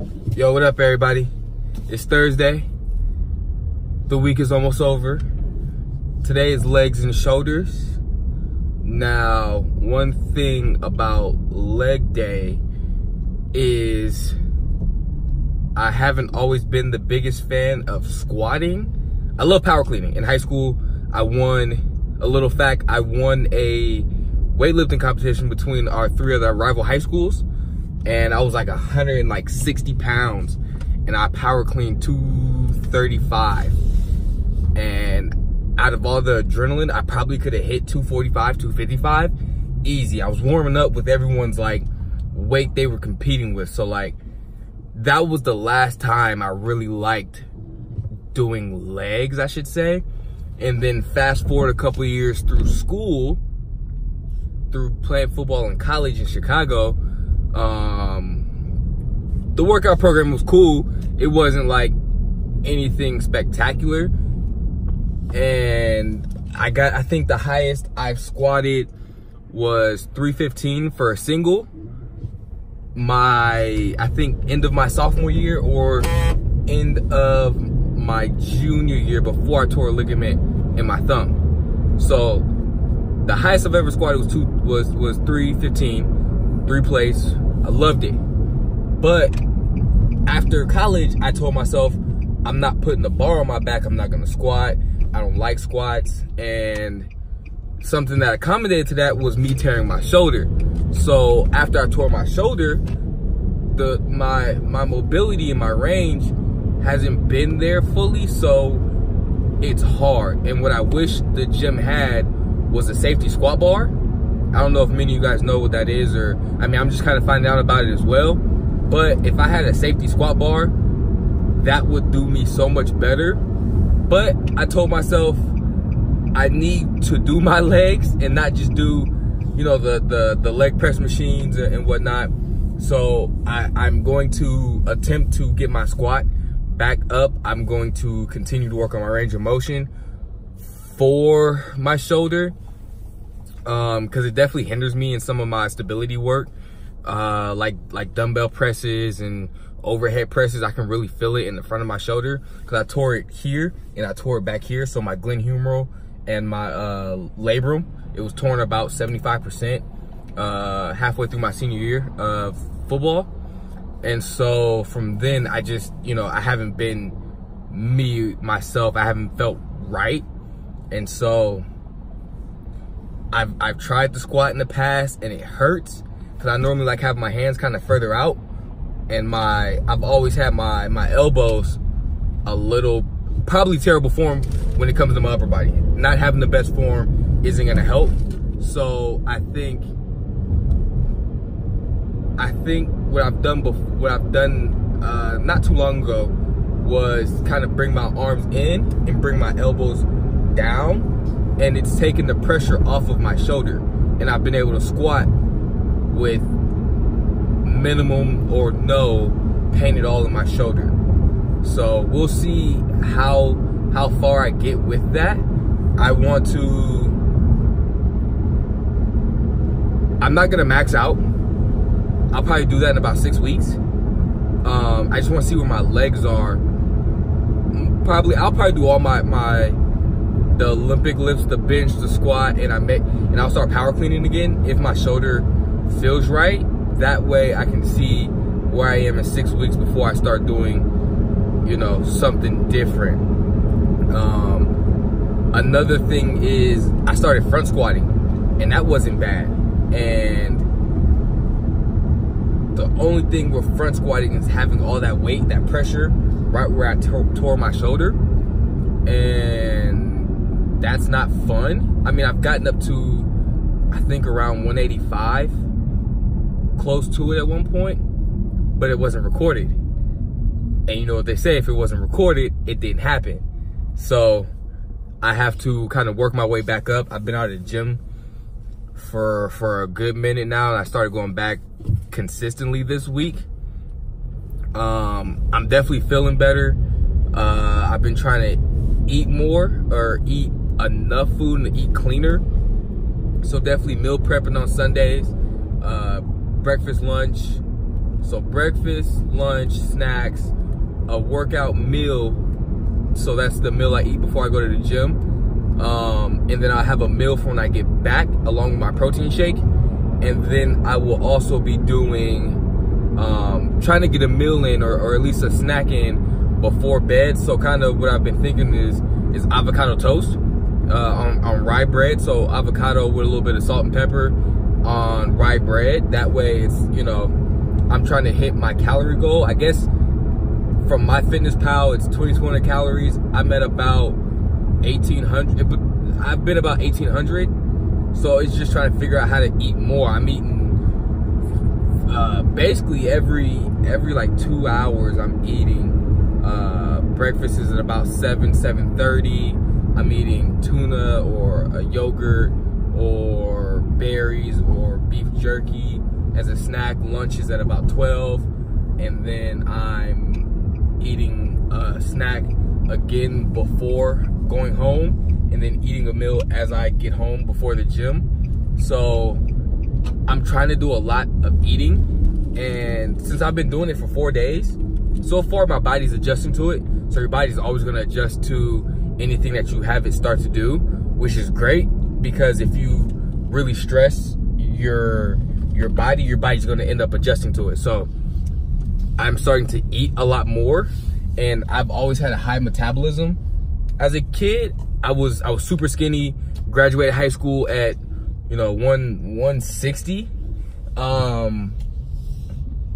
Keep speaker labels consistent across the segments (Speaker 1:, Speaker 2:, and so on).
Speaker 1: Yo, what up, everybody? It's Thursday. The week is almost over. Today is legs and shoulders. Now, one thing about leg day is I haven't always been the biggest fan of squatting. I love power cleaning. In high school, I won a weightlifting competition between our three other rival high schools. And I was like 160 pounds, and I power cleaned 235. And out of all the adrenaline, I probably could have hit 245, 255, easy. I was warming up with everyone's like weight they were competing with. So like, that was the last time I really liked doing legs, I should say. And then fast forward a couple of years through school, through playing football in college in Chicago, the workout program was cool. It wasn't like anything spectacular. And I think the highest I've squatted was 315 for a single. I think end of my sophomore year or end of my junior year before I tore a ligament in my thumb. So the highest I've ever squatted was 315, 3 plates. I loved it. But after college, I told myself, I'm not putting the bar on my back. I'm not gonna squat. I don't like squats. And something that accommodated to that was me tearing my shoulder. So after I tore my shoulder, my mobility and my range hasn't been there fully, so it's hard. And what I wish the gym had was a safety squat bar. I don't know if many of you guys know what that is, or I mean, I'm just kind of finding out about it as well. But if I had a safety squat bar, that would do me so much better. But I told myself I need to do my legs and not just do, you know, the leg press machines and whatnot. So I'm going to attempt to get my squat back up. I'm going to continue to work on my range of motion for my shoulder, because it definitely hinders me in some of my stability work, like dumbbell presses and overhead presses. I can really feel it in the front of my shoulder because I tore it here and I tore it back here. So my glenohumeral and my labrum, it was torn about 75% halfway through my senior year of football. And so from then, I just, you know, I haven't been myself. I haven't felt right. And so I've tried to squat in the past and it hurts because I normally like have my hands kind of further out, and I've always had my elbows a little, probably terrible form when it comes to my upper body. Not having the best form isn't gonna help. So I think what I've done not too long ago was kind of bring my arms in and bring my elbows down, and it's taken the pressure off of my shoulder, and I've been able to squat with minimum or no pain at all in my shoulder. So we'll see how far I get with that. I'm not gonna max out. I'll probably do that in about 6 weeks. I just want to see where my legs are. I'll probably do all the Olympic lifts, the bench, the squat, and I'll start power cleaning again if my shoulder feels right. That way I can see where I am in 6 weeks before I start doing, you know, something different. Another thing is I started front squatting, and that wasn't bad. And the only thing with front squatting is having all that weight, that pressure, right where I tore my shoulder. And that's not fun. I mean, I've gotten up to, I think, around 185, close to it at one point, but it wasn't recorded. And you know what they say, if it wasn't recorded, it didn't happen. So I have to kind of work my way back up. I've been out of the gym for a good minute now, and I started going back consistently this week. I'm definitely feeling better. I've been trying to eat more, or eat enough food and eat cleaner. So definitely meal prepping on Sundays, breakfast, lunch, So breakfast, lunch, snacks, a workout meal. So that's the meal I eat before I go to the gym. And then I have a meal for when I get back along with my protein shake. And then I will also be doing, trying to get a meal in or at least a snack in before bed. So kind of what I've been thinking is avocado toast on rye bread. So avocado with a little bit of salt and pepper on rye bread. That way it's, you know, I'm trying to hit my calorie goal. I guess from MyFitnessPal, it's 2,200 calories. I'm at about 1,800, but I've been about 1,800. So it's just trying to figure out how to eat more. I'm eating basically every like 2 hours. I'm eating. Breakfast is at about 7:30. I'm eating tuna or a yogurt or berries or beef jerky as a snack. Lunch is at about 12, and then I'm eating a snack again before going home, and then eating a meal as I get home before the gym. So I'm trying to do a lot of eating, and since I've been doing it for 4 days, so far my body's adjusting to it. So your body's always gonna adjust to anything that you have it start to do, which is great, because if you really stress your body's gonna end up adjusting to it. So I'm starting to eat a lot more, and I've always had a high metabolism. As a kid, I was super skinny, graduated high school at, you know, 160.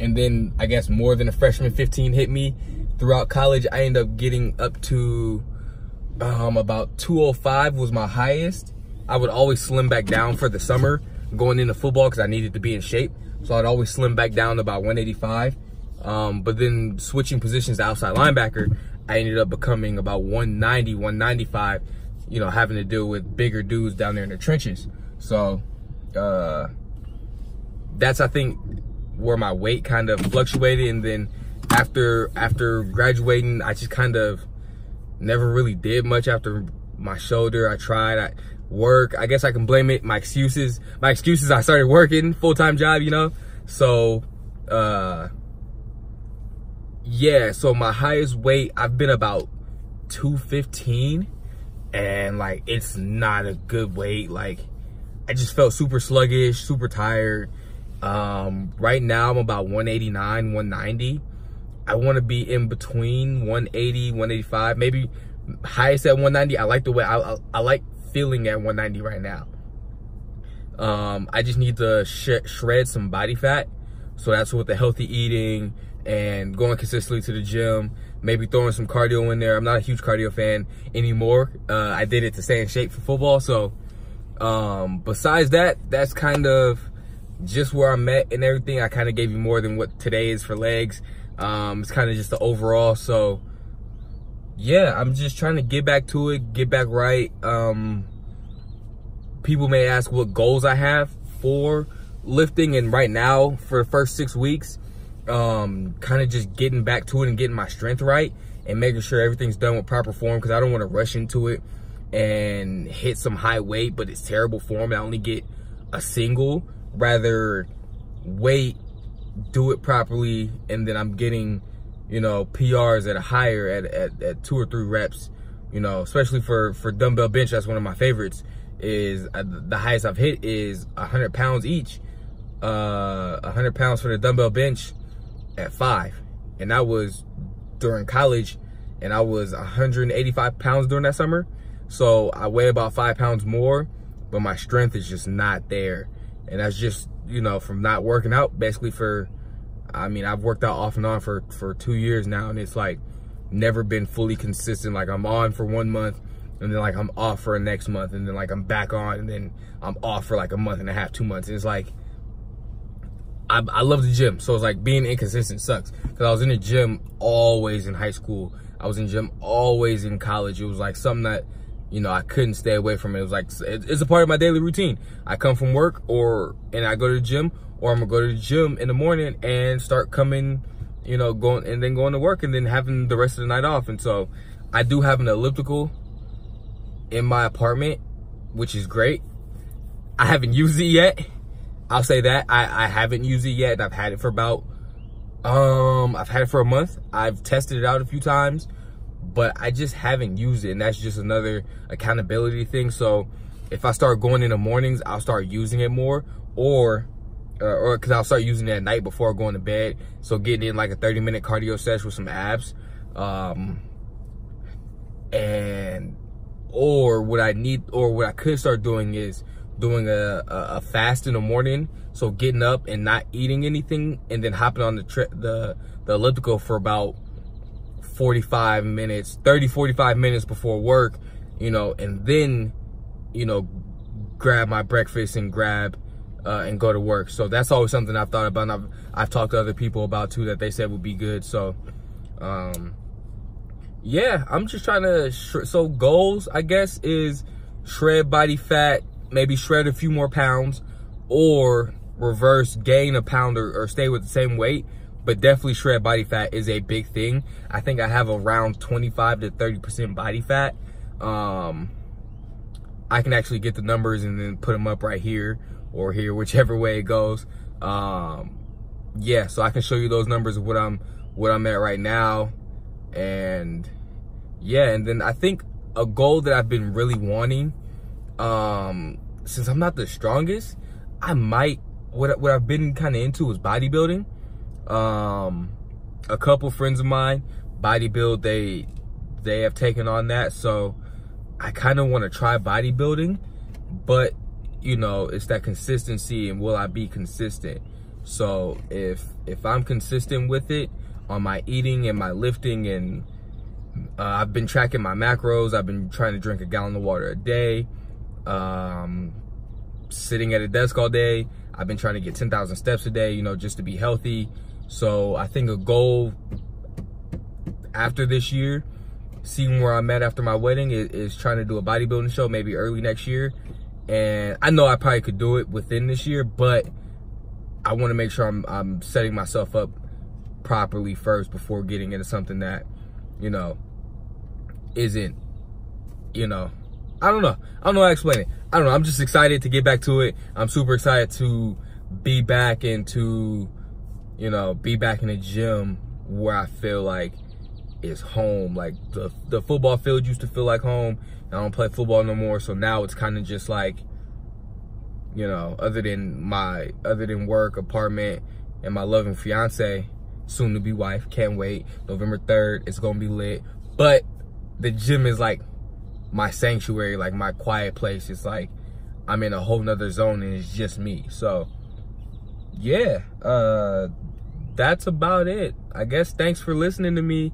Speaker 1: And then I guess more than a freshman 15 hit me. Throughout college, I ended up getting up to about 205 was my highest. I would always slim back down for the summer going into football because I needed to be in shape. So I'd always slim back down to about 185. But then switching positions to outside linebacker, I ended up becoming about 190, 195, you know, having to deal with bigger dudes down there in the trenches. So that's, I think, where my weight kind of fluctuated. And then after graduating, I just kind of never really did much after my shoulder. I tried work. I guess I can blame it. My excuses, I started working full-time job, you know? So, yeah, so my highest weight, I've been about 215, and like, it's not a good weight. Like, I just felt super sluggish, super tired. Right now I'm about 189, 190. I want to be in between 180, 185, maybe highest at 190. I like the way I like feeling at 190 right now. I just need to shred some body fat. So that's with the healthy eating and going consistently to the gym, maybe throwing some cardio in there. I'm not a huge cardio fan anymore. I did it to stay in shape for football. So, besides that, that's kind of just where I'm at and everything. I kind of gave you more than what today is for legs. It's kind of just the overall. So yeah, I'm just trying to get back to it, get back right. People may ask what goals I have for lifting, and right now for the first 6 weeks, kind of just getting back to it and getting my strength right and making sure everything's done with proper form, because I don't want to rush into it and hit some high weight but it's terrible form and I only get a single. Rather wait, do it properly, and then I'm getting, you know, PRs at a higher at 2 or 3 reps, you know, especially for dumbbell bench. That's one of my favorites. Is the highest I've hit is 100 pounds each, 100 pounds for the dumbbell bench at 5, and that was during college, and I was 185 pounds during that summer. So I weigh about 5 pounds more, but my strength is just not there. And that's just, you know, from not working out basically I've worked out off and on for 2 years now, and it's like never been fully consistent. Like I'm on for 1 month, and then like I'm off for the next month, and then like I'm back on, and then I'm off for like a month and a half, 2 months. And it's like, I love the gym. So it's like being inconsistent sucks, because I was in the gym always in high school. I was in the gym always in college. It was like something that, you know, I couldn't stay away from it. It was like, it's a part of my daily routine. I come from work and I go to the gym, or I'm gonna go to the gym in the morning and start coming, you know, going to work, and then having the rest of the night off. And so I do have an elliptical in my apartment, which is great. I haven't used it yet. I'll say that. I haven't used it yet. I've had it for about I've had it for a month. I've tested it out a few times, but I just haven't used it, and that's just another accountability thing. So if I start going in the mornings, I'll start using it more, or because I'll start using it at night before going to bed. So getting in like a 30-minute cardio session with some abs, or what I could start doing is doing a fast in the morning. So getting up and not eating anything, and then hopping on the elliptical for about 45 minutes, 30-45 minutes before work, you know, and then, you know, grab my breakfast and and go to work. So that's always something I've thought about, and I've talked to other people about too, that they said would be good. So yeah, I'm just trying to so goals, I guess, is shred body fat, maybe shred a few more pounds, or reverse gain a pound, or stay with the same weight. But definitely shred body fat is a big thing. I think I have around 25 to 30% body fat. I can actually get the numbers and then put them up right here or here, whichever way it goes. Yeah, so I can show you those numbers of what I'm at right now. And yeah, and then I think a goal that I've been really wanting, since I'm not the strongest, I might, what I've been kind of into is bodybuilding. A couple friends of mine bodybuild, they have taken on that, so I kind of want to try bodybuilding, but you know, it's that consistency, and will I be consistent? So if I'm consistent with it on my eating and my lifting, and I've been tracking my macros, I've been trying to drink a gallon of water a day, sitting at a desk all day, I've been trying to get 10,000 steps a day, you know, just to be healthy. So I think a goal after this year, seeing where I'm at after my wedding, is trying to do a bodybuilding show, maybe early next year. And I know I probably could do it within this year, but I want to make sure I'm setting myself up properly first before getting into something that, you know, isn't, you know, I don't know how to explain it. I don't know. I'm just excited to get back to it. I'm super excited to be back into, you know, be back in the gym where I feel like is home. Like the football field used to feel like home. I don't play football no more, so now it's kind of just like, you know, other than work, apartment, and my loving fiance, soon to be wife, can't wait. November 3rd, it's gonna be lit. But the gym is like my sanctuary, like my quiet place. It's like I'm in a whole nother zone, and it's just me. So yeah, that's about it, I guess. Thanks for listening to me,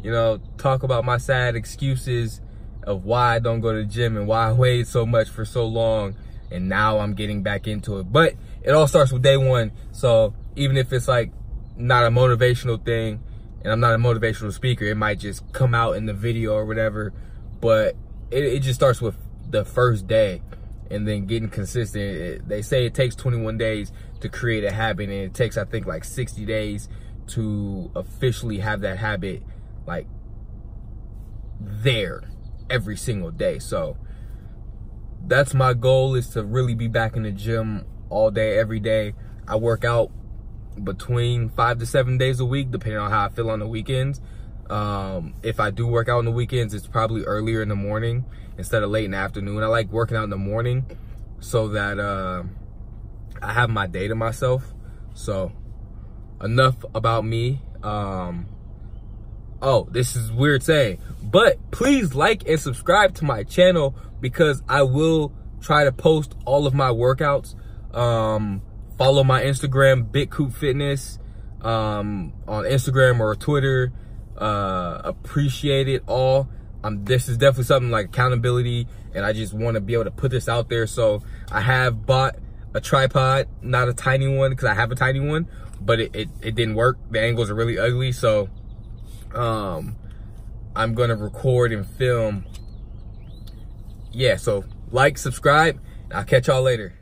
Speaker 1: you know, talk about my sad excuses of why I don't go to the gym and why I waited so much for so long, and now I'm getting back into it. But it all starts with day one. So even if it's like not a motivational thing, and I'm not a motivational speaker, it might just come out in the video or whatever, but it just starts with the first day, and then getting consistent. They say it takes 21 days to create a habit, and it takes, I think, like 60 days to officially have that habit like there every single day. So that's my goal, is to really be back in the gym all day, every day. I work out between 5 to 7 days a week, depending on how I feel on the weekends. If I do work out on the weekends, it's probably earlier in the morning instead of late in the afternoon. I like working out in the morning so that I have my day to myself. So enough about me. Oh, this is weird saying, but please like and subscribe to my channel, because I will try to post all of my workouts. Follow my Instagram, BitCoop Fitness, on Instagram or Twitter. Appreciate it all. This is definitely something like accountability, and I just want to be able to put this out there. So I have bought a tripod, not a tiny one, because I have a tiny one, but it didn't work. The angles are really ugly. So I'm gonna record and film. Yeah, so like, subscribe, and I'll catch y'all later.